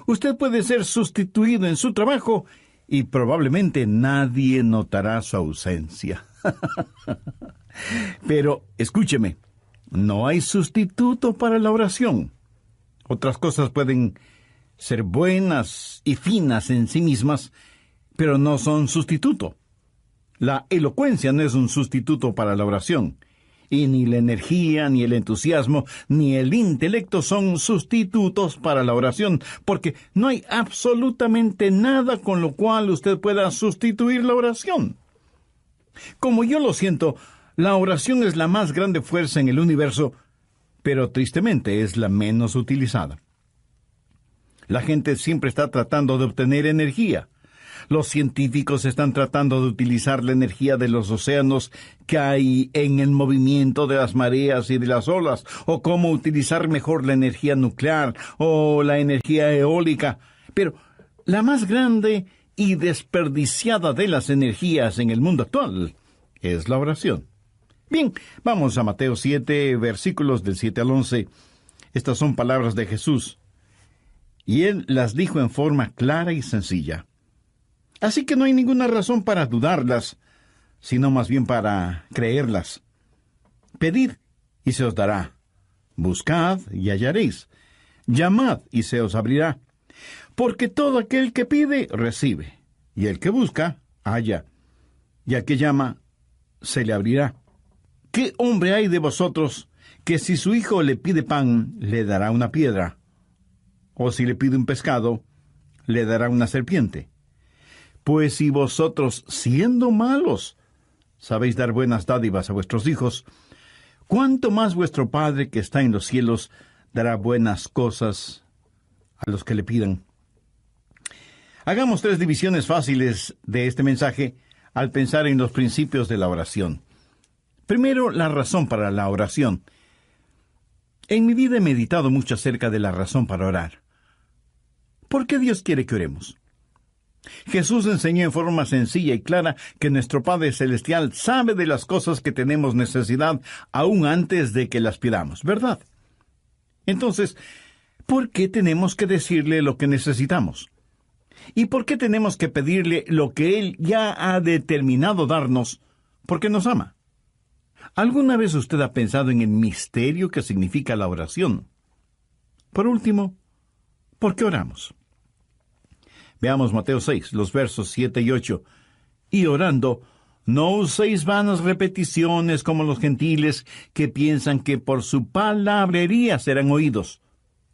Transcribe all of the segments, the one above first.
Usted puede ser sustituido en su trabajo y probablemente nadie notará su ausencia. Pero, escúcheme, no hay sustituto para la oración. Otras cosas pueden ser buenas y finas en sí mismas, pero no son sustituto. La elocuencia no es un sustituto para la oración. Y ni la energía, ni el entusiasmo, ni el intelecto son sustitutos para la oración, porque no hay absolutamente nada con lo cual usted pueda sustituir la oración. Como yo lo siento, la oración es la más grande fuerza en el universo, pero tristemente es la menos utilizada. La gente siempre está tratando de obtener energía. Los científicos están tratando de utilizar la energía de los océanos que hay en el movimiento de las mareas y de las olas, o cómo utilizar mejor la energía nuclear o la energía eólica. Pero la más grande y desperdiciada de las energías en el mundo actual es la oración. Bien, vamos a Mateo 7, versículos del 7 al 11. Estas son palabras de Jesús, y Él las dijo en forma clara y sencilla. Así que no hay ninguna razón para dudarlas, sino más bien para creerlas. Pedid, y se os dará. Buscad, y hallaréis. Llamad, y se os abrirá. Porque todo aquel que pide, recibe. Y el que busca, halla. Y al que llama, se le abrirá. ¿Qué hombre hay de vosotros que si su hijo le pide pan, le dará una piedra? O si le pide un pescado, le dará una serpiente? Pues si vosotros, siendo malos, sabéis dar buenas dádivas a vuestros hijos, ¿cuánto más vuestro Padre que está en los cielos dará buenas cosas a los que le pidan? Hagamos 3 divisiones fáciles de este mensaje al pensar en los principios de la oración. Primero, la razón para la oración. En mi vida he meditado mucho acerca de la razón para orar. ¿Por qué Dios quiere que oremos? Jesús enseñó en forma sencilla y clara que nuestro Padre Celestial sabe de las cosas que tenemos necesidad aún antes de que las pidamos, ¿verdad? Entonces, ¿por qué tenemos que decirle lo que necesitamos? ¿Y por qué tenemos que pedirle lo que Él ya ha determinado darnos? Porque nos ama. ¿Alguna vez usted ha pensado en el misterio que significa la oración? Por último, ¿por qué oramos? Veamos Mateo 6, los versos 7 y 8. Y orando, no uséis vanas repeticiones como los gentiles que piensan que por su palabrería serán oídos.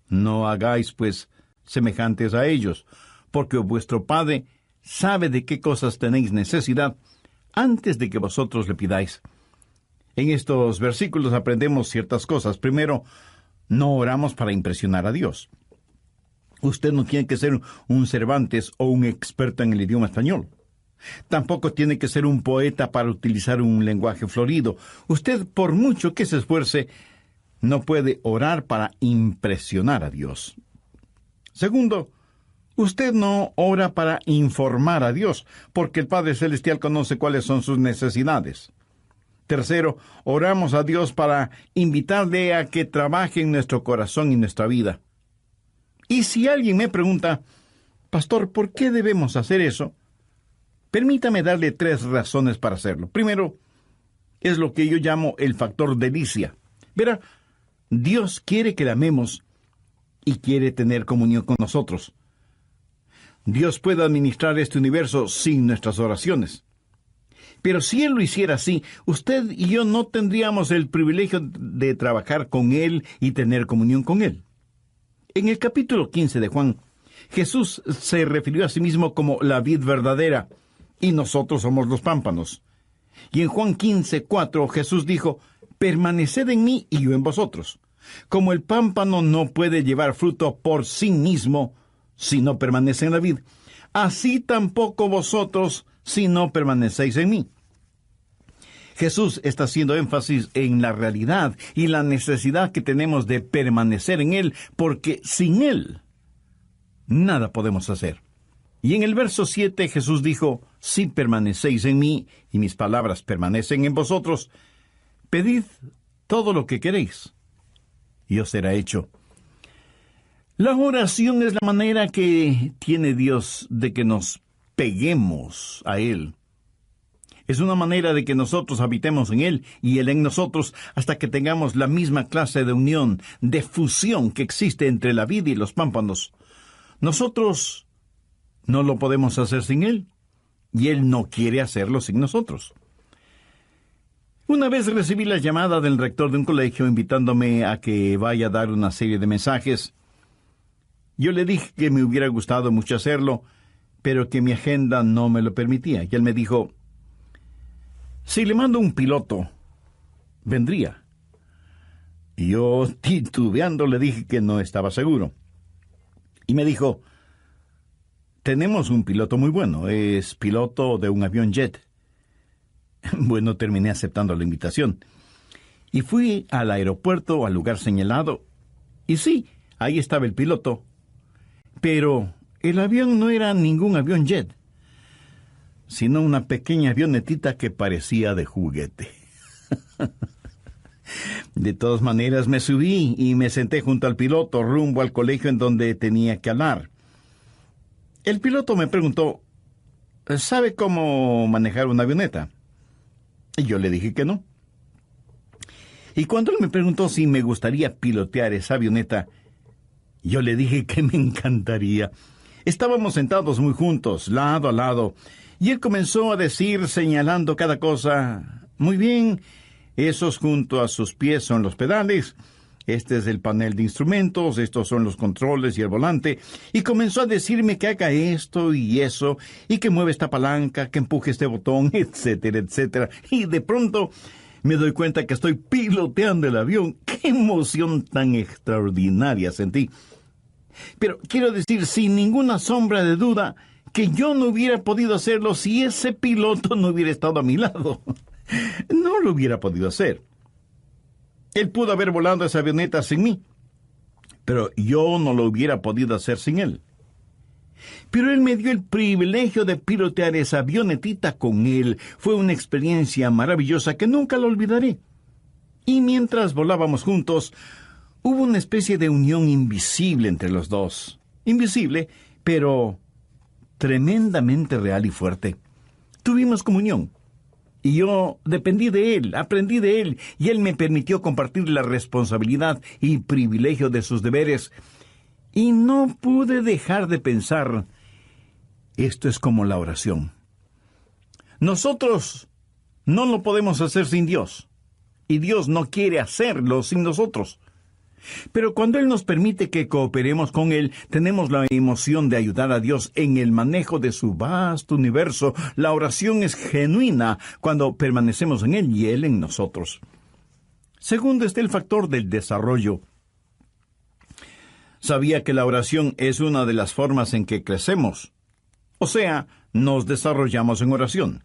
No hagáis, pues, semejantes a ellos, porque vuestro Padre sabe de qué cosas tenéis necesidad antes de que vosotros le pidáis. En estos versículos aprendemos ciertas cosas. Primero, no oramos para impresionar a Dios. Usted no tiene que ser un Cervantes o un experto en el idioma español. Tampoco tiene que ser un poeta para utilizar un lenguaje florido. Usted, por mucho que se esfuerce, no puede orar para impresionar a Dios. Segundo, usted no ora para informar a Dios, porque el Padre Celestial conoce cuáles son sus necesidades. Tercero, oramos a Dios para invitarle a que trabaje en nuestro corazón y nuestra vida. Y si alguien me pregunta, Pastor, ¿por qué debemos hacer eso? Permítame darle 3 razones para hacerlo. Primero, es lo que yo llamo el factor delicia. Verá, Dios quiere que le amemos y quiere tener comunión con nosotros. Dios puede administrar este universo sin nuestras oraciones. Pero si Él lo hiciera así, usted y yo no tendríamos el privilegio de trabajar con Él y tener comunión con Él. En el capítulo 15 de Juan, Jesús se refirió a sí mismo como la vid verdadera, y nosotros somos los pámpanos. Y en Juan 15:4, Jesús dijo, permaneced en mí y yo en vosotros. Como el pámpano no puede llevar fruto por sí mismo si no permanece en la vid, así tampoco vosotros si no permanecéis en mí. Jesús está haciendo énfasis en la realidad y la necesidad que tenemos de permanecer en Él, porque sin Él nada podemos hacer. Y en el verso 7 Jesús dijo, si permanecéis en mí y mis palabras permanecen en vosotros, pedid todo lo que queréis y os será hecho. La oración es la manera que tiene Dios de que nos peguemos a Él. Es una manera de que nosotros habitemos en Él y Él en nosotros hasta que tengamos la misma clase de unión, de fusión que existe entre la vid y los pámpanos. Nosotros no lo podemos hacer sin Él y Él no quiere hacerlo sin nosotros. Una vez recibí la llamada del rector de un colegio invitándome a que vaya a dar una serie de mensajes. Yo le dije que me hubiera gustado mucho hacerlo, pero que mi agenda no me lo permitía. Y él me dijo, si le mando un piloto, vendría. Y yo, titubeando, le dije que no estaba seguro. Y me dijo, tenemos un piloto muy bueno, es piloto de un avión jet. Bueno, terminé aceptando la invitación. Y fui al aeropuerto, al lugar señalado, y sí, ahí estaba el piloto. Pero el avión no era ningún avión jet, sino una pequeña avionetita que parecía de juguete. De todas maneras me subí y me senté junto al piloto rumbo al colegio en donde tenía que hablar. El piloto me preguntó, ¿sabe cómo manejar una avioneta? Y yo le dije que no. Y cuando él me preguntó si me gustaría pilotear esa avioneta, yo le dije que me encantaría. Estábamos sentados muy juntos, lado a lado, y él comenzó a decir, señalando cada cosa, muy bien, esos junto a sus pies son los pedales, este es el panel de instrumentos, estos son los controles y el volante, y comenzó a decirme que haga esto y eso, y que mueva esta palanca, que empuje este botón, etcétera, etcétera. Y de pronto me doy cuenta que estoy piloteando el avión. ¡Qué emoción tan extraordinaria sentí! Pero quiero decir, sin ninguna sombra de duda, que yo no hubiera podido hacerlo si ese piloto no hubiera estado a mi lado. No lo hubiera podido hacer. Él pudo haber volado esa avioneta sin mí, pero yo no lo hubiera podido hacer sin él. Pero él me dio el privilegio de pilotear esa avionetita con él. Fue una experiencia maravillosa que nunca lo olvidaré. Y mientras volábamos juntos, hubo una especie de unión invisible entre los dos. Invisible, pero tremendamente real y fuerte. Tuvimos comunión. Y yo dependí de él, aprendí de él, y él me permitió compartir la responsabilidad y privilegio de sus deberes. Y no pude dejar de pensar, esto es como la oración. Nosotros no lo podemos hacer sin Dios, y Dios no quiere hacerlo sin nosotros. Pero cuando Él nos permite que cooperemos con Él, tenemos la emoción de ayudar a Dios en el manejo de su vasto universo. La oración es genuina cuando permanecemos en Él y Él en nosotros. Segundo está el factor del desarrollo. Sabía que la oración es una de las formas en que crecemos. O sea, nos desarrollamos en oración.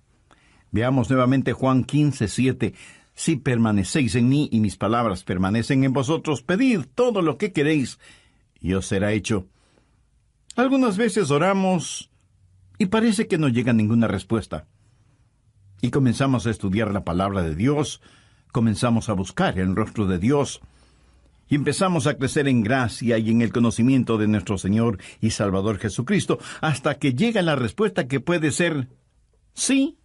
Veamos nuevamente Juan 15:7. Si permanecéis en mí y mis palabras permanecen en vosotros, pedid todo lo que queréis y os será hecho. Algunas veces oramos y parece que no llega ninguna respuesta. Y comenzamos a estudiar la palabra de Dios, comenzamos a buscar el rostro de Dios, y empezamos a crecer en gracia y en el conocimiento de nuestro Señor y Salvador Jesucristo, hasta que llega la respuesta que puede ser sí,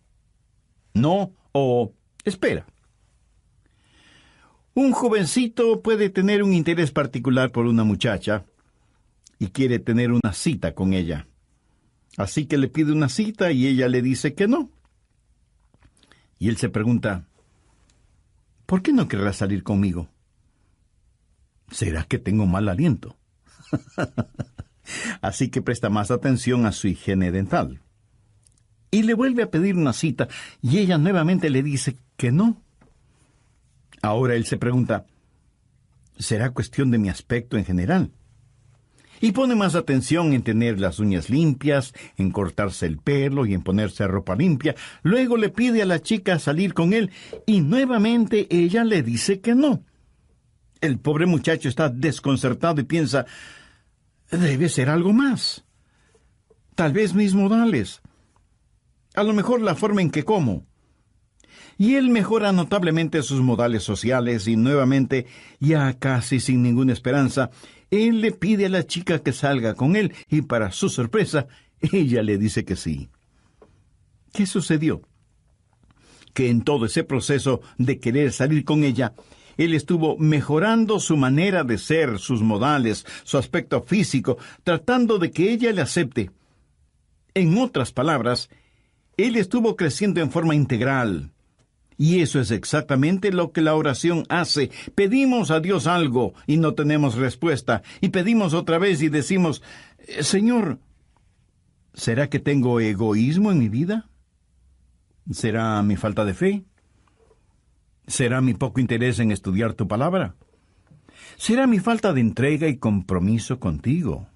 no o espera. Un jovencito puede tener un interés particular por una muchacha y quiere tener una cita con ella. Así que le pide una cita y ella le dice que no. Y él se pregunta, ¿por qué no querrá salir conmigo? ¿Será que tengo mal aliento? Así que presta más atención a su higiene dental. Y le vuelve a pedir una cita y ella nuevamente le dice que no. Ahora él se pregunta, ¿será cuestión de mi aspecto en general? Y pone más atención en tener las uñas limpias, en cortarse el pelo y en ponerse ropa limpia. Luego le pide a la chica salir con él y nuevamente ella le dice que no. El pobre muchacho está desconcertado y piensa, debe ser algo más. Tal vez mis modales. A lo mejor la forma en que como. Y él mejora notablemente sus modales sociales y nuevamente, ya casi sin ninguna esperanza, Él le pide a la chica que salga con él y para su sorpresa, ella le dice que sí. ¿Qué sucedió? Que en todo ese proceso de querer salir con ella, él estuvo mejorando su manera de ser, sus modales, su aspecto físico, tratando de que ella le acepte. En otras palabras, él estuvo creciendo en forma integral. Y eso es exactamente lo que la oración hace. Pedimos a Dios algo y no tenemos respuesta. Y pedimos otra vez y decimos, Señor, ¿será que tengo egoísmo en mi vida? ¿Será mi falta de fe? ¿Será mi poco interés en estudiar tu palabra? ¿Será mi falta de entrega y compromiso contigo?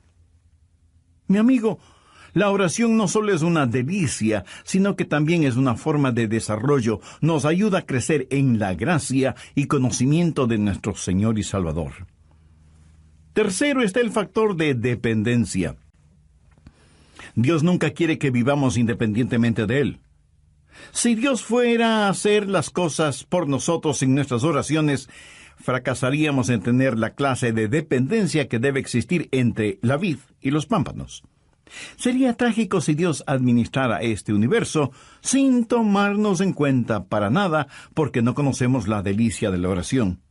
Mi amigo, la oración no solo es una delicia, sino que también es una forma de desarrollo. Nos ayuda a crecer en la gracia y conocimiento de nuestro Señor y Salvador. Tercero está el factor de dependencia. Dios nunca quiere que vivamos independientemente de Él. Si Dios fuera a hacer las cosas por nosotros en nuestras oraciones, fracasaríamos en tener la clase de dependencia que debe existir entre la vid y los pámpanos. Sería trágico si Dios administrara este universo sin tomarnos en cuenta para nada, porque no conocemos la delicia de la oración.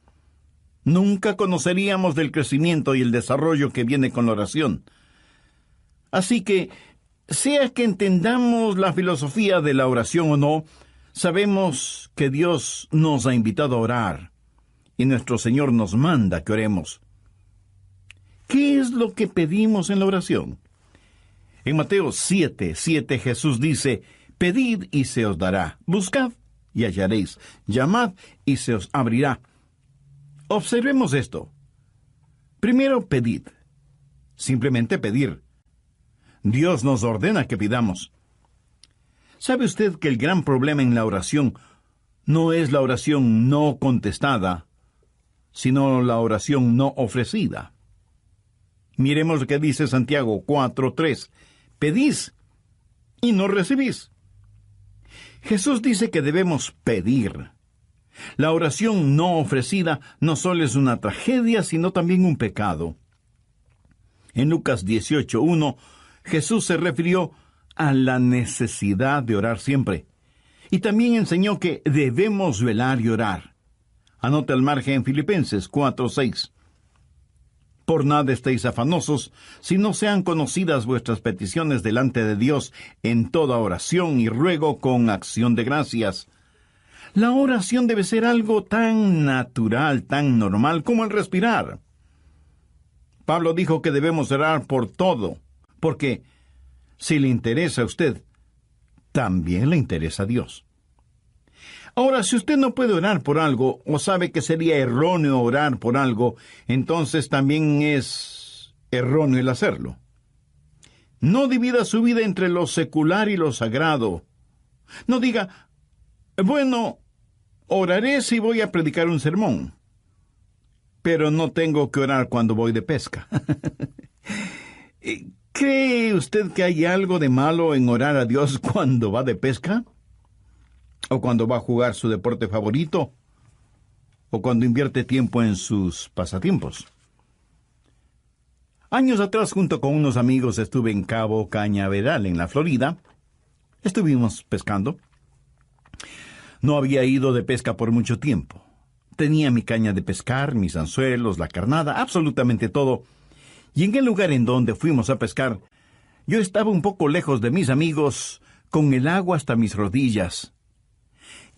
Nunca conoceríamos del crecimiento y el desarrollo que viene con la oración. Así que, sea que entendamos la filosofía de la oración o no, sabemos que Dios nos ha invitado a orar, y nuestro Señor nos manda que oremos. ¿Qué es lo que pedimos en la oración? En Mateo 7:7 Jesús dice, «Pedid y se os dará, buscad y hallaréis, llamad y se os abrirá». Observemos esto. Primero, pedid. Simplemente pedir. Dios nos ordena que pidamos. ¿Sabe usted que el gran problema en la oración no es la oración no contestada, sino la oración no ofrecida? Miremos lo que dice Santiago 4:3. Pedís y no recibís. Jesús dice que debemos pedir. La oración no ofrecida no solo es una tragedia, sino también un pecado. En Lucas 18:1, Jesús se refirió a la necesidad de orar siempre. Y también enseñó que debemos velar y orar. Anote al margen en Filipenses 4:6. Por nada estéis afanosos, si no sean conocidas vuestras peticiones delante de Dios en toda oración y ruego con acción de gracias. La oración debe ser algo tan natural, tan normal como el respirar. Pablo dijo que debemos orar por todo, porque si le interesa a usted, también le interesa a Dios. Ahora, si usted no puede orar por algo, o sabe que sería erróneo orar por algo, entonces también es erróneo el hacerlo. No divida su vida entre lo secular y lo sagrado. No diga, bueno, oraré si voy a predicar un sermón, pero no tengo que orar cuando voy de pesca. ¿Cree usted que hay algo de malo en orar a Dios cuando va de pesca? ¿O cuando va a jugar su deporte favorito? ¿O cuando invierte tiempo en sus pasatiempos? Años atrás, junto con unos amigos, estuve en Cabo Cañaveral, en la Florida. Estuvimos pescando. No había ido de pesca por mucho tiempo. Tenía mi caña de pescar, mis anzuelos, la carnada, absolutamente todo. Y en el lugar en donde fuimos a pescar, yo estaba un poco lejos de mis amigos, con el agua hasta mis rodillas.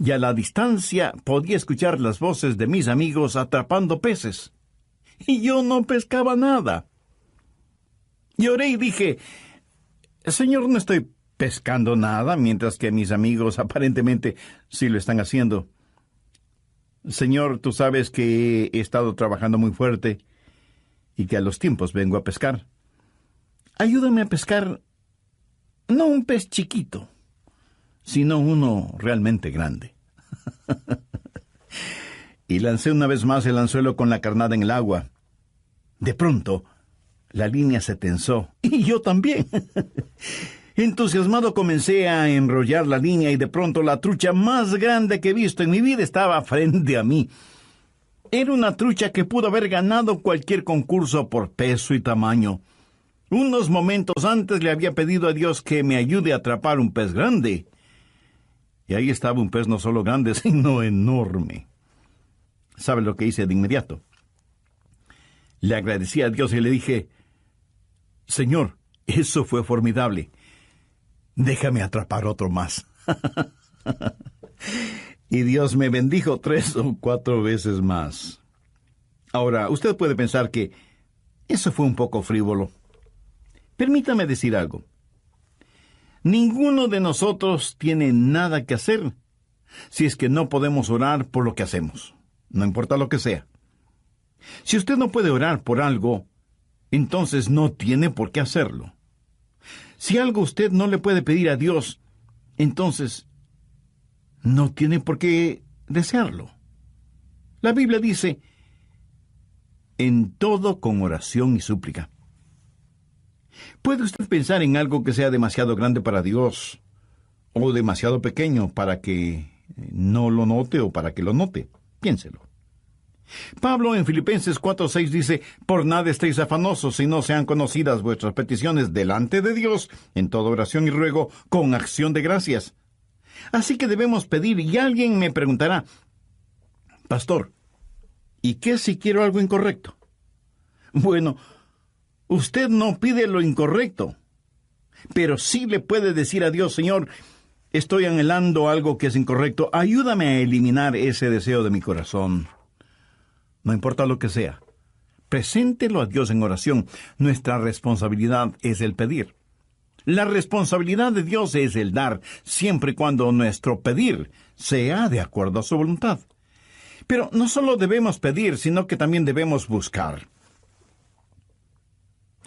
Y a la distancia podía escuchar las voces de mis amigos atrapando peces. Y yo no pescaba nada. Y oré y dije, Señor, no estoy pescando nada, mientras que mis amigos aparentemente sí lo están haciendo. Señor, tú sabes que he estado trabajando muy fuerte y que a los tiempos vengo a pescar. Ayúdame a pescar no un pez chiquito, sino uno realmente grande. Y lancé una vez más el anzuelo con la carnada en el agua. De pronto, la línea se tensó, y yo también. Entusiasmado comencé a enrollar la línea y de pronto la trucha más grande que he visto en mi vida estaba frente a mí. Era una trucha que pudo haber ganado cualquier concurso por peso y tamaño. Unos momentos antes le había pedido a Dios que me ayude a atrapar un pez grande. Y ahí estaba un pez no solo grande, sino enorme. ¿Sabe lo que hice de inmediato? Le agradecí a Dios y le dije: Señor, eso fue formidable. Déjame atrapar otro más. Y Dios me bendijo 3 o 4 veces más. Ahora, usted puede pensar que eso fue un poco frívolo. Permítame decir algo. Ninguno de nosotros tiene nada que hacer si es que no podemos orar por lo que hacemos, no importa lo que sea. Si usted no puede orar por algo, entonces no tiene por qué hacerlo. Si algo usted no le puede pedir a Dios, entonces no tiene por qué desearlo. La Biblia dice: en todo con oración y súplica. ¿Puede usted pensar en algo que sea demasiado grande para Dios o demasiado pequeño para que no lo note o para que lo note? Piénselo. Pablo en Filipenses 4:6 dice: por nada estéis afanosos, si no sean conocidas vuestras peticiones delante de Dios, en toda oración y ruego, con acción de gracias. Así que debemos pedir, y alguien me preguntará: Pastor, ¿y qué si quiero algo incorrecto? Bueno, usted no pide lo incorrecto, pero sí le puede decir a Dios: Señor, estoy anhelando algo que es incorrecto, ayúdame a eliminar ese deseo de mi corazón. No importa lo que sea, preséntelo a Dios en oración. Nuestra responsabilidad es el pedir. La responsabilidad de Dios es el dar, siempre y cuando nuestro pedir sea de acuerdo a su voluntad. Pero no solo debemos pedir, sino que también debemos buscar.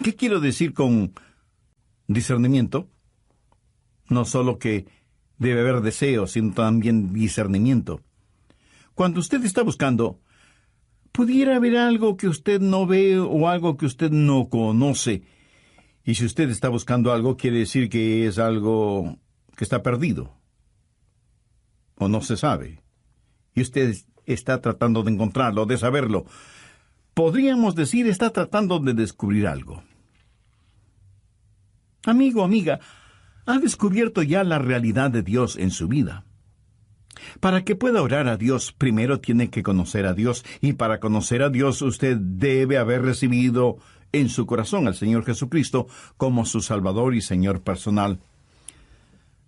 ¿Qué quiero decir con discernimiento? No solo que debe haber deseo, sino también discernimiento. Cuando usted está buscando, pudiera haber algo que usted no ve o algo que usted no conoce. Y si usted está buscando algo, quiere decir que es algo que está perdido o no se sabe. Y usted está tratando de encontrarlo, de saberlo. Podríamos decir, está tratando de descubrir algo. Amigo, amiga, ¿ha descubierto ya la realidad de Dios en su vida? Para que pueda orar a Dios, primero tiene que conocer a Dios, y para conocer a Dios usted debe haber recibido en su corazón al Señor Jesucristo como su Salvador y Señor personal.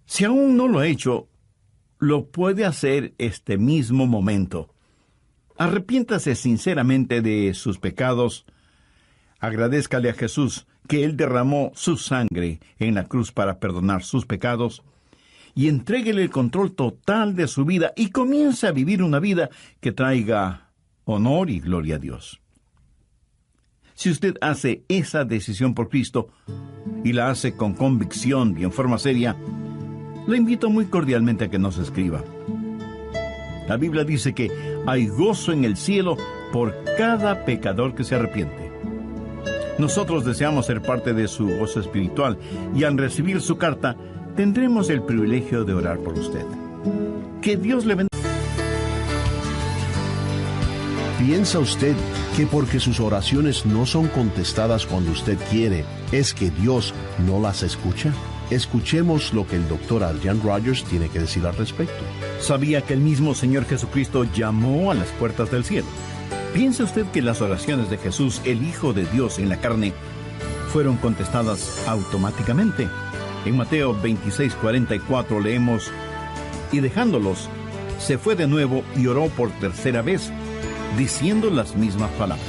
Si aún no lo ha hecho, lo puede hacer este mismo momento. Arrepiéntase sinceramente de sus pecados. Agradézcale a Jesús que Él derramó su sangre en la cruz para perdonar sus pecados, y entréguele el control total de su vida y comience a vivir una vida que traiga honor y gloria a Dios. Si usted hace esa decisión por Cristo y la hace con convicción y en forma seria, le invito muy cordialmente a que nos escriba. La Biblia dice que hay gozo en el cielo por cada pecador que se arrepiente. Nosotros deseamos ser parte de su gozo espiritual, y al recibir su carta tendremos el privilegio de orar por usted. Que Dios le bendiga. ¿Piensa usted que porque sus oraciones no son contestadas cuando usted quiere, es que Dios no las escucha? Escuchemos lo que el Dr. Adrian Rogers tiene que decir al respecto. ¿Sabía que el mismo Señor Jesucristo llamó a las puertas del cielo? ¿Piensa usted que las oraciones de Jesús, el Hijo de Dios en la carne, fueron contestadas automáticamente? En Mateo 26:44 leemos: y dejándolos, se fue de nuevo y oró por tercera vez, diciendo las mismas palabras.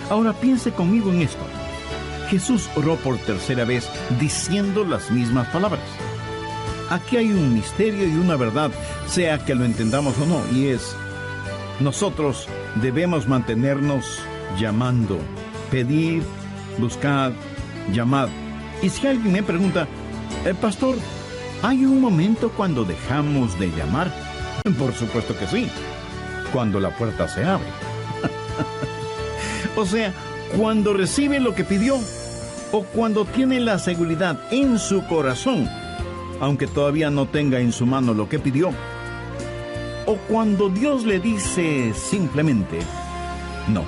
Ahora piense conmigo en esto. Jesús oró por tercera vez diciendo las mismas palabras. Aquí hay un misterio y una verdad, sea que lo entendamos o no, y es: nosotros debemos mantenernos llamando, pedir, buscar, llamar. Y si alguien me pregunta: pastor, ¿hay un momento cuando dejamos de llamar? Por supuesto que sí, cuando la puerta se abre. O sea, cuando recibe lo que pidió, o cuando tiene la seguridad en su corazón, aunque todavía no tenga en su mano lo que pidió, o cuando Dios le dice simplemente no.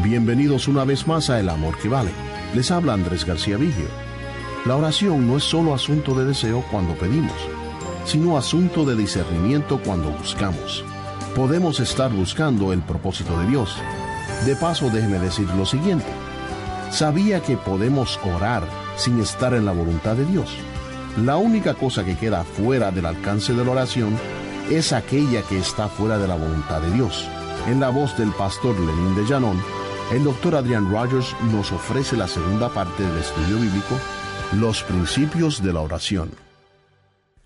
Bienvenidos una vez más a El Amor que Vale. Les habla Andrés García Vigio. La oración no es solo asunto de deseo cuando pedimos, sino asunto de discernimiento cuando buscamos. Podemos estar buscando el propósito de Dios. De paso, déjeme decir lo siguiente. ¿Sabía que podemos orar sin estar en la voluntad de Dios? La única cosa que queda fuera del alcance de la oración es aquella que está fuera de la voluntad de Dios. En la voz del pastor Lenín de Llanón, el doctor Adrian Rogers nos ofrece la segunda parte del estudio bíblico, los principios de la oración.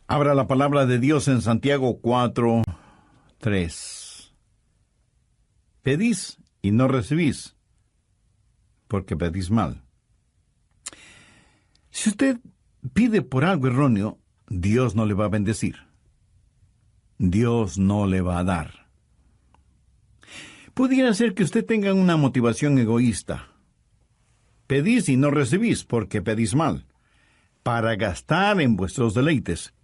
Abra la palabra de Dios en Santiago 4:3. Pedís y no recibís, porque pedís mal. Si usted pide por algo erróneo, Dios no le va a bendecir. Dios no le va a dar. Pudiera ser que usted tenga una motivación egoísta. Pedís y no recibís, porque pedís mal, para gastar en vuestros deleites.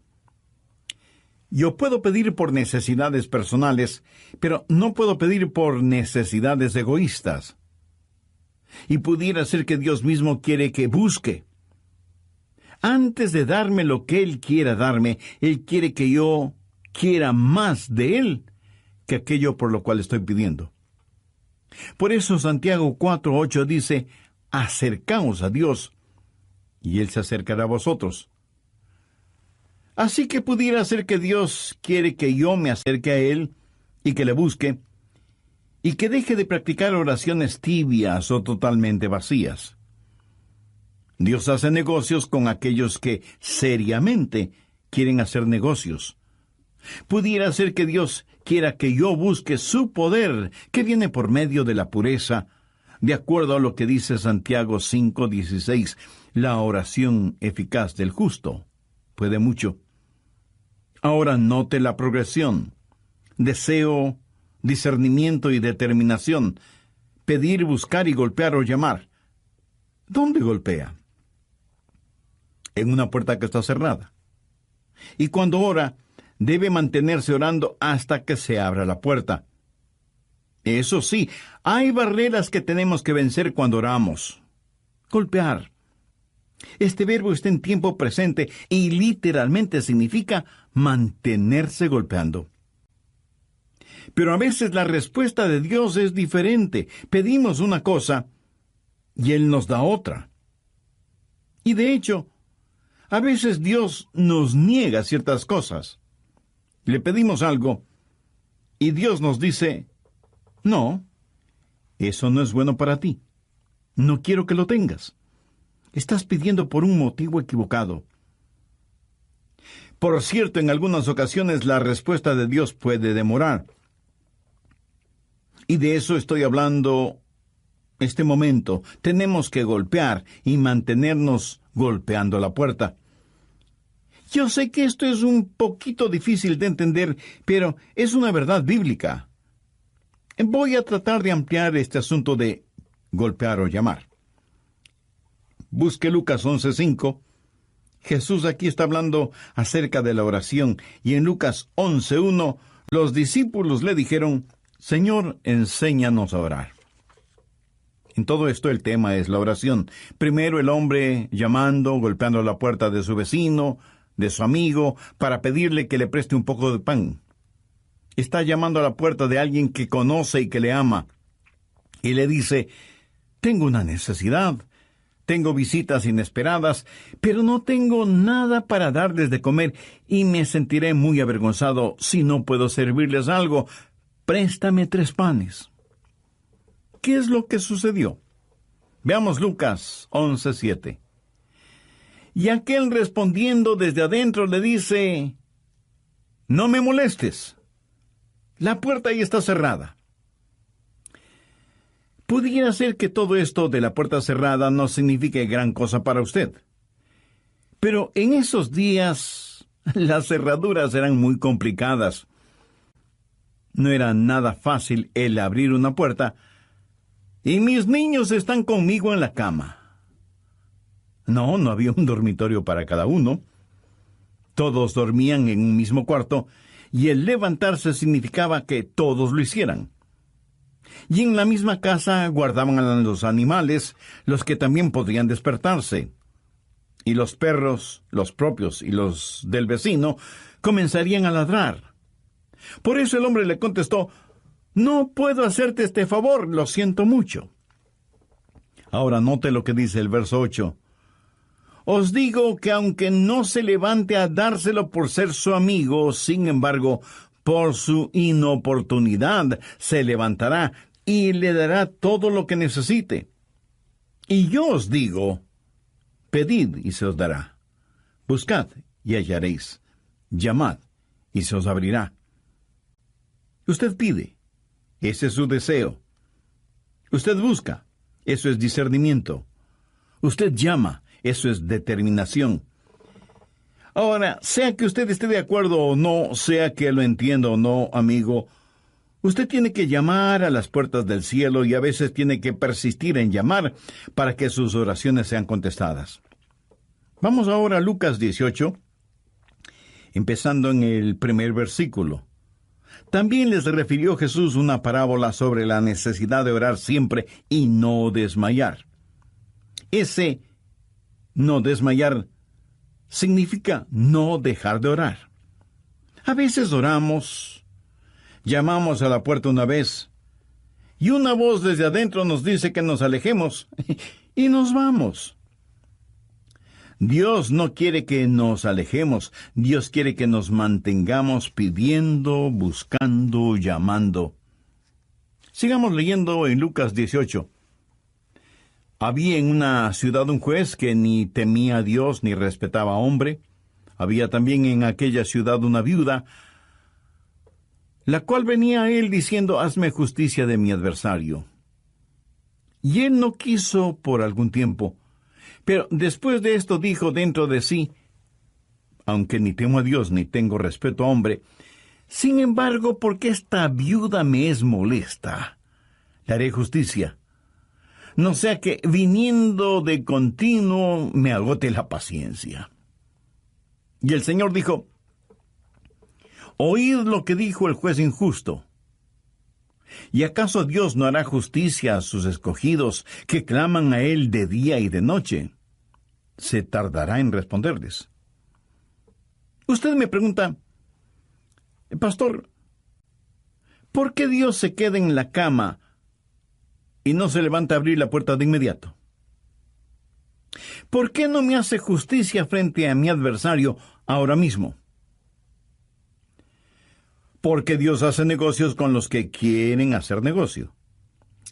Yo puedo pedir por necesidades personales, pero no puedo pedir por necesidades egoístas. Y pudiera ser que Dios mismo quiere que busque. Antes de darme lo que Él quiera darme, Él quiere que yo quiera más de Él que aquello por lo cual estoy pidiendo. Por eso Santiago 4:8 dice, acercaos a Dios, y Él se acercará a vosotros. Así que pudiera ser que Dios quiere que yo me acerque a Él y que le busque, y que deje de practicar oraciones tibias o totalmente vacías. Dios hace negocios con aquellos que seriamente quieren hacer negocios. Pudiera ser que Dios quiera que yo busque su poder, que viene por medio de la pureza, de acuerdo a lo que dice Santiago 5:16, la oración eficaz del justo puede mucho. Ahora note la progresión: deseo, discernimiento y determinación, pedir, buscar y golpear o llamar. ¿Dónde golpea? En una puerta que está cerrada. Y cuando ora, debe mantenerse orando hasta que se abra la puerta. Eso sí, hay barreras que tenemos que vencer cuando oramos. Golpear. Este verbo está en tiempo presente y literalmente significa mantenerse golpeando. Pero a veces la respuesta de Dios es diferente. Pedimos una cosa y Él nos da otra. Y de hecho, a veces Dios nos niega ciertas cosas. Le pedimos algo y Dios nos dice, no, eso no es bueno para ti. No quiero que lo tengas. Estás pidiendo por un motivo equivocado. Por cierto, en algunas ocasiones la respuesta de Dios puede demorar. Y de eso estoy hablando este momento. Tenemos que golpear y mantenernos golpeando la puerta. Yo sé que esto es un poquito difícil de entender, pero es una verdad bíblica. Voy a tratar de ampliar este asunto de golpear o llamar. Busque Lucas 11:5. Jesús aquí está hablando acerca de la oración, y en Lucas 11:1 los discípulos le dijeron, Señor, enséñanos a orar. En todo esto el tema es la oración. Primero el hombre llamando, golpeando la puerta de su vecino, de su amigo, para pedirle que le preste un poco de pan. Está llamando a la puerta de alguien que conoce y que le ama, y le dice, tengo una necesidad, tengo visitas inesperadas, pero no tengo nada para darles de comer, y me sentiré muy avergonzado si no puedo servirles algo. Préstame 3 panes. ¿Qué es lo que sucedió? Veamos Lucas 11:7. Y aquel respondiendo desde adentro le dice, no me molestes. La puerta ahí está cerrada. Pudiera ser que todo esto de la puerta cerrada no signifique gran cosa para usted. Pero en esos días las cerraduras eran muy complicadas. No era nada fácil el abrir una puerta. Y mis niños están conmigo en la cama. No había un dormitorio para cada uno. Todos dormían en un mismo cuarto, y el levantarse significaba que todos lo hicieran. Y en la misma casa guardaban a los animales, los que también podían despertarse. Y los perros, los propios y los del vecino, comenzarían a ladrar. Por eso el hombre le contestó: «No puedo hacerte este favor, lo siento mucho». Ahora note lo que dice el verso 8. «Os digo que aunque no se levante a dárselo por ser su amigo, sin embargo, por su inoportunidad se levantará y le dará todo lo que necesite. Y yo os digo, pedid y se os dará. Buscad y hallaréis. Llamad y se os abrirá». Usted pide, ese es su deseo. Usted busca, eso es discernimiento. Usted llama, eso es determinación. Ahora, sea que usted esté de acuerdo o no, sea que lo entienda o no, amigo, usted tiene que llamar a las puertas del cielo y a veces tiene que persistir en llamar para que sus oraciones sean contestadas. Vamos ahora a Lucas 18, empezando en el primer versículo. También les refirió Jesús una parábola sobre la necesidad de orar siempre y no desmayar. Ese no desmayar significa no dejar de orar. A veces oramos, llamamos a la puerta una vez, y una voz desde adentro nos dice que nos alejemos, y nos vamos. Dios no quiere que nos alejemos, Dios quiere que nos mantengamos pidiendo, buscando, llamando. Sigamos leyendo en Lucas 18. Había en una ciudad un juez que ni temía a Dios ni respetaba a hombre. Había también en aquella ciudad una viuda, la cual venía a él diciendo: «Hazme justicia de mi adversario». Y él no quiso por algún tiempo. Pero después de esto dijo dentro de sí: «Aunque ni temo a Dios ni tengo respeto a hombre, sin embargo, porque esta viuda me es molesta, le haré justicia, no sea que viniendo de continuo me agote la paciencia». Y el Señor dijo: «Oíd lo que dijo el juez injusto. ¿Y acaso Dios no hará justicia a sus escogidos que claman a Él de día y de noche? ¿Se tardará en responderles?». Usted me pregunta: «Pastor, ¿por qué Dios se queda en la cama y no se levanta a abrir la puerta de inmediato? ¿Por qué no me hace justicia frente a mi adversario ahora mismo?». Porque Dios hace negocios con los que quieren hacer negocio.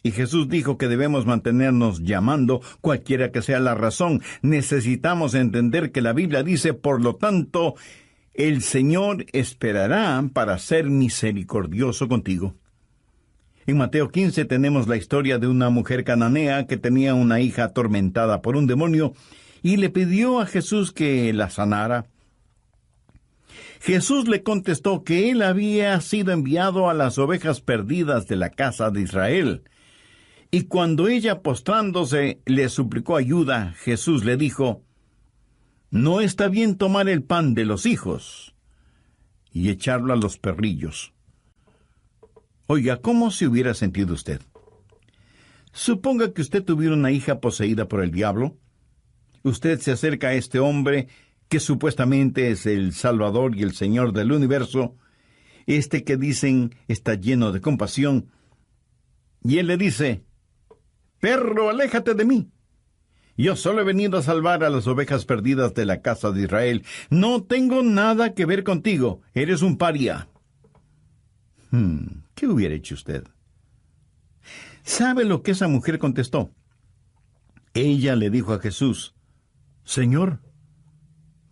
Y Jesús dijo que debemos mantenernos llamando, cualquiera que sea la razón. Necesitamos entender que la Biblia dice: «Por lo tanto, el Señor esperará para ser misericordioso contigo». En Mateo 15 tenemos la historia de una mujer cananea que tenía una hija atormentada por un demonio y le pidió a Jesús que la sanara. Jesús le contestó que él había sido enviado a las ovejas perdidas de la casa de Israel. Y cuando ella, postrándose, le suplicó ayuda, Jesús le dijo: «No está bien tomar el pan de los hijos y echarlo a los perrillos». Oiga, ¿cómo se hubiera sentido usted? Suponga que usted tuviera una hija poseída por el diablo. Usted se acerca a este hombre que supuestamente es el Salvador y el Señor del universo, este que dicen está lleno de compasión, y él le dice: «Perro, aléjate de mí. Yo solo he venido a salvar a las ovejas perdidas de la casa de Israel. No tengo nada que ver contigo. Eres un paria». ¿Qué hubiera hecho usted? ¿Sabe lo que esa mujer contestó? Ella le dijo a Jesús: «Señor,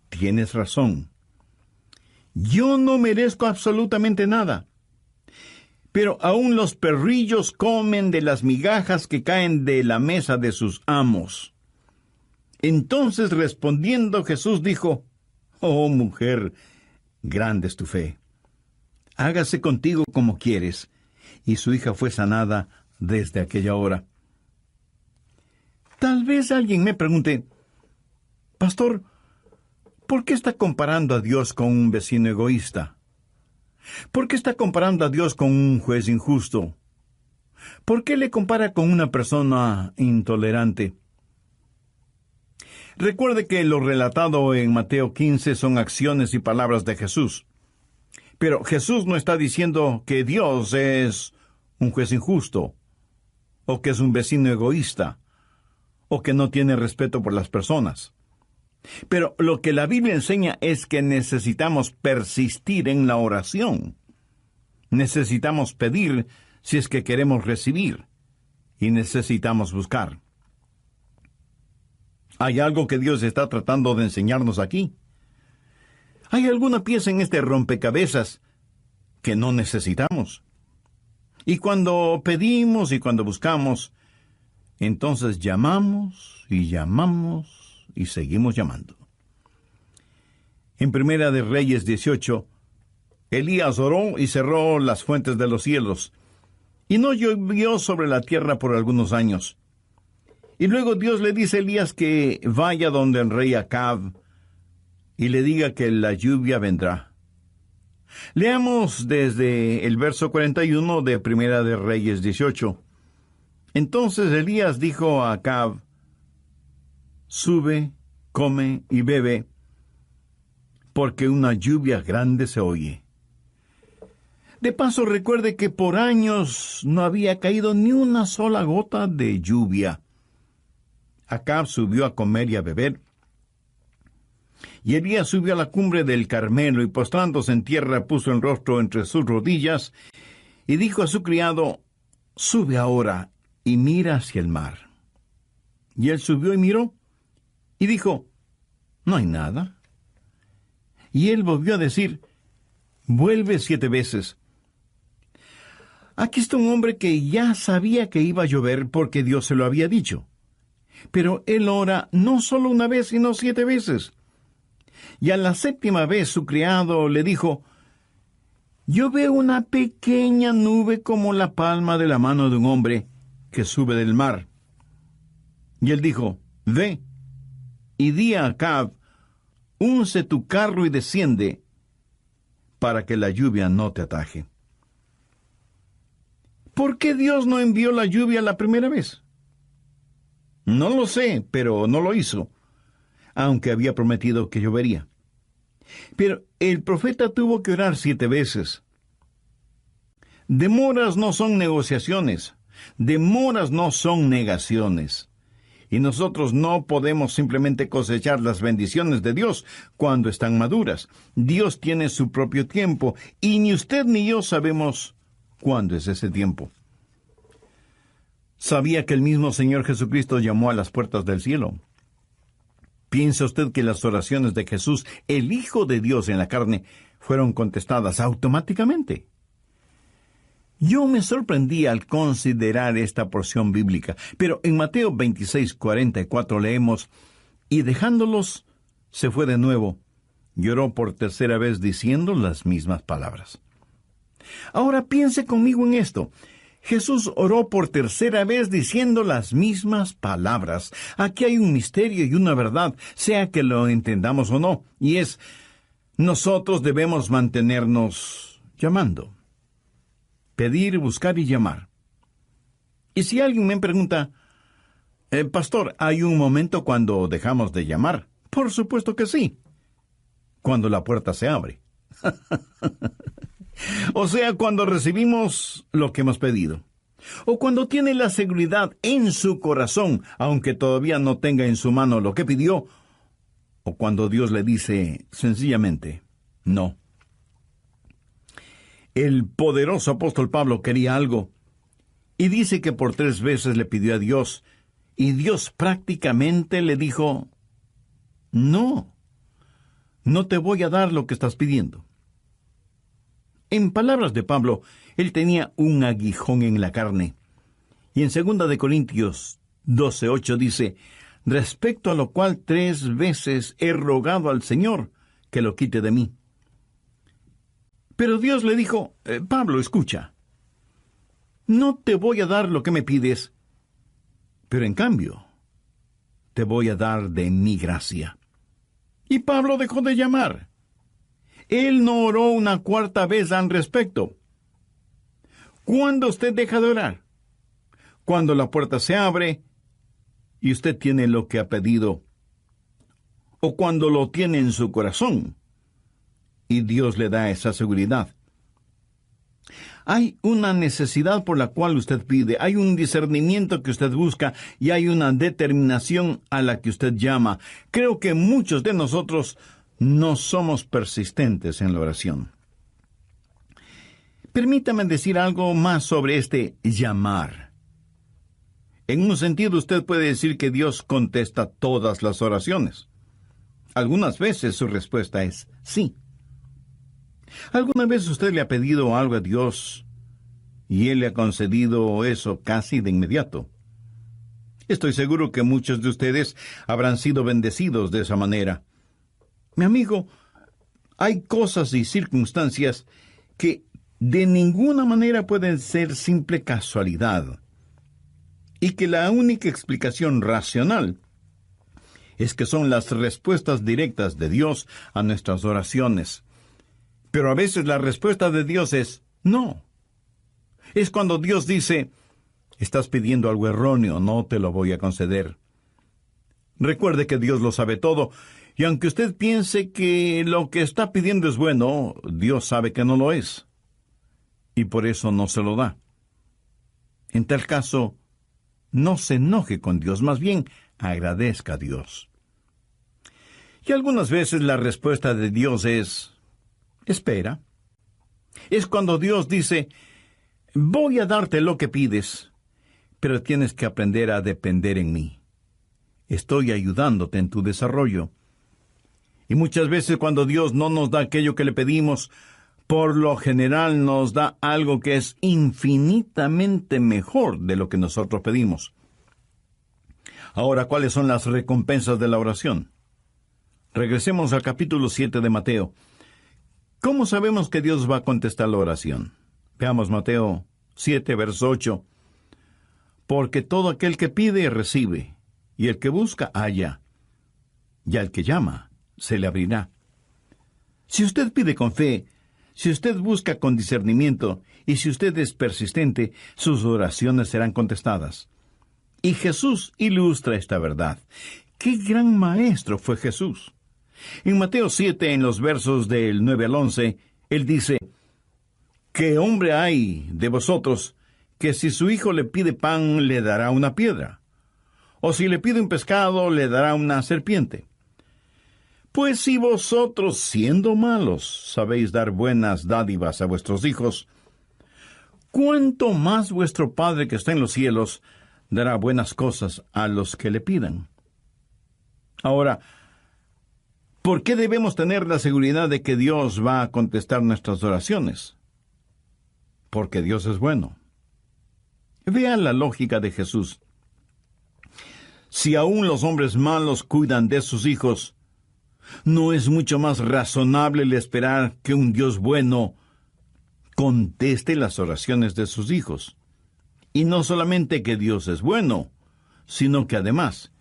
tienes razón. Yo no merezco absolutamente nada. Pero aún los perrillos comen de las migajas que caen de la mesa de sus amos». Entonces, respondiendo, Jesús dijo: «Oh, mujer, grande es tu fe. Hágase contigo como quieres». Y su hija fue sanada desde aquella hora. Tal vez alguien me pregunte: «Pastor, ¿por qué está comparando a Dios con un vecino egoísta? ¿Por qué está comparando a Dios con un juez injusto? ¿Por qué le compara con una persona intolerante? Recuerde que lo relatado en Mateo 15 son acciones y palabras de Jesús. Pero Jesús no está diciendo que Dios es un juez injusto, o que es un vecino egoísta, o que no tiene respeto por las personas. Pero lo que la Biblia enseña es que necesitamos persistir en la oración. Necesitamos pedir si es que queremos recibir, y necesitamos buscar. ¿Hay algo que Dios está tratando de enseñarnos aquí? ¿Hay alguna pieza en este rompecabezas que no necesitamos? Y cuando pedimos y cuando buscamos, entonces llamamos y seguimos llamando. En Primera de Reyes 18, Elías oró y cerró las fuentes de los cielos, y no llovió sobre la tierra por algunos años. Y luego Dios le dice a Elías que vaya donde el rey Acab y le diga que la lluvia vendrá. Leamos desde el verso 41 de Primera de Reyes 18. Entonces Elías dijo a Acab: sube, come y bebe, porque una lluvia grande se oye. De paso, recuerde que por años no había caído ni una sola gota de lluvia. Acab subió a comer y a beber. Y Elías subió a la cumbre del Carmelo y postrándose en tierra puso el rostro entre sus rodillas y dijo a su criado: sube ahora y mira hacia el mar. Y él subió y miró y dijo: no hay nada. Y él volvió a decir: vuelve 7 veces. Aquí está un hombre que ya sabía que iba a llover porque Dios se lo había dicho. Pero él ora no solo una vez, sino 7 veces. Y a la 7ª vez su criado le dijo: yo veo una pequeña nube como la palma de la mano de un hombre que sube del mar. Y él dijo: ve, y di a Acab: unce tu carro y desciende, para que la lluvia no te ataje. ¿Por qué Dios no envió la lluvia la primera vez? No lo sé, pero no lo hizo, aunque había prometido que llovería. Pero el profeta tuvo que orar 7 veces. Demoras no son negociaciones, demoras no son negaciones. Y nosotros no podemos simplemente cosechar las bendiciones de Dios cuando están maduras. Dios tiene su propio tiempo, y ni usted ni yo sabemos cuándo es ese tiempo. ¿Sabía que el mismo Señor Jesucristo llamó a las puertas del cielo? ¿Piensa usted que las oraciones de Jesús, el Hijo de Dios en la carne, fueron contestadas automáticamente? Yo me sorprendí al considerar esta porción bíblica, pero en Mateo 26:44 leemos: y dejándolos, se fue de nuevo, y oró por 3ª vez diciendo las mismas palabras. Ahora piense conmigo en esto. Jesús oró por 3ª vez diciendo las mismas palabras. Aquí hay un misterio y una verdad, sea que lo entendamos o no, y es: nosotros debemos mantenernos llamando. Pedir, buscar y llamar. Y si alguien me pregunta: pastor, ¿hay un momento cuando dejamos de llamar? Por supuesto que sí. Cuando la puerta se abre. O sea, cuando recibimos lo que hemos pedido. O cuando tiene la seguridad en su corazón, aunque todavía no tenga en su mano lo que pidió. O cuando Dios le dice sencillamente no. El poderoso apóstol Pablo quería algo, y dice que por 3 veces le pidió a Dios, y Dios prácticamente le dijo: no te voy a dar lo que estás pidiendo. En palabras de Pablo, él tenía un aguijón en la carne. Y en 2 de Corintios 12:8 dice: respecto a lo cual 3 veces he rogado al Señor que lo quite de mí. Pero Dios le dijo: Pablo, escucha, no te voy a dar lo que me pides, pero en cambio, te voy a dar de mi gracia. Y Pablo dejó de llamar. Él no oró una cuarta vez al respecto. ¿Cuándo usted deja de orar? Cuando la puerta se abre y usted tiene lo que ha pedido, o cuando lo tiene en su corazón y Dios le da esa seguridad. Hay una necesidad por la cual usted pide, hay un discernimiento que usted busca y hay una determinación a la que usted llama. Creo que muchos de nosotros no somos persistentes en la oración. Permítame decir algo más sobre este llamar. En un sentido, usted puede decir que Dios contesta todas las oraciones. Algunas veces su respuesta es sí. ¿Alguna vez usted le ha pedido algo a Dios y Él le ha concedido eso casi de inmediato? Estoy seguro que muchos de ustedes habrán sido bendecidos de esa manera. Mi amigo, hay cosas y circunstancias que de ninguna manera pueden ser simple casualidad, y que la única explicación racional es que son las respuestas directas de Dios a nuestras oraciones. Pero a veces la respuesta de Dios es no. Es cuando Dios dice, estás pidiendo algo erróneo, no te lo voy a conceder. Recuerde que Dios lo sabe todo, y aunque usted piense que lo que está pidiendo es bueno, Dios sabe que no lo es, y por eso no se lo da. En tal caso, no se enoje con Dios, más bien agradezca a Dios. Y algunas veces la respuesta de Dios es espera. Es cuando Dios dice, voy a darte lo que pides, pero tienes que aprender a depender en mí. Estoy ayudándote en tu desarrollo. Y muchas veces cuando Dios no nos da aquello que le pedimos, por lo general nos da algo que es infinitamente mejor de lo que nosotros pedimos. Ahora, ¿cuáles son las recompensas de la oración? Regresemos al capítulo 7 de Mateo. ¿Cómo sabemos que Dios va a contestar la oración? Veamos Mateo 7, verso 8. Porque todo aquel que pide, recibe, y el que busca, halla, y al que llama, se le abrirá. Si usted pide con fe, si usted busca con discernimiento, y si usted es persistente, sus oraciones serán contestadas. Y Jesús ilustra esta verdad. ¡Qué gran maestro fue Jesús! En Mateo 7, en los versos del 9 al 11, Él dice, ¿qué hombre hay de vosotros que si su hijo le pide pan, le dará una piedra? ¿O si le pide un pescado, le dará una serpiente? Pues si vosotros, siendo malos, sabéis dar buenas dádivas a vuestros hijos, ¿cuánto más vuestro Padre que está en los cielos dará buenas cosas a los que le pidan? Ahora, ¿por qué debemos tener la seguridad de que Dios va a contestar nuestras oraciones? Porque Dios es bueno. Vean la lógica de Jesús. Si aún los hombres malos cuidan de sus hijos, ¿no es mucho más razonable el esperar que un Dios bueno conteste las oraciones de sus hijos? Y no solamente que Dios es bueno, sino que además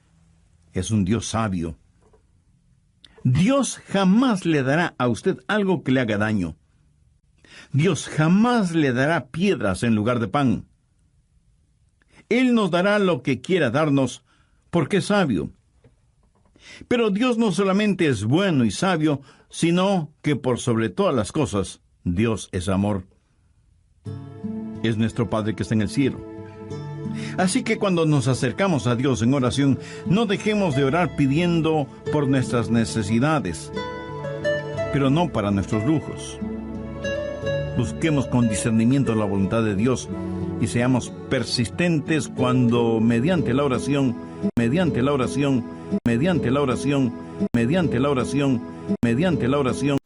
es un Dios sabio. Dios jamás le dará a usted algo que le haga daño. Dios jamás le dará piedras en lugar de pan. Él nos dará lo que quiera darnos, porque es sabio. Pero Dios no solamente es bueno y sabio, sino que por sobre todas las cosas, Dios es amor. Es nuestro Padre que está en el cielo. Así que cuando nos acercamos a Dios en oración, no dejemos de orar pidiendo por nuestras necesidades, pero no para nuestros lujos. Busquemos con discernimiento la voluntad de Dios y seamos persistentes cuando mediante la oración, mediante la oración, mediante la oración, mediante la oración, mediante la oración,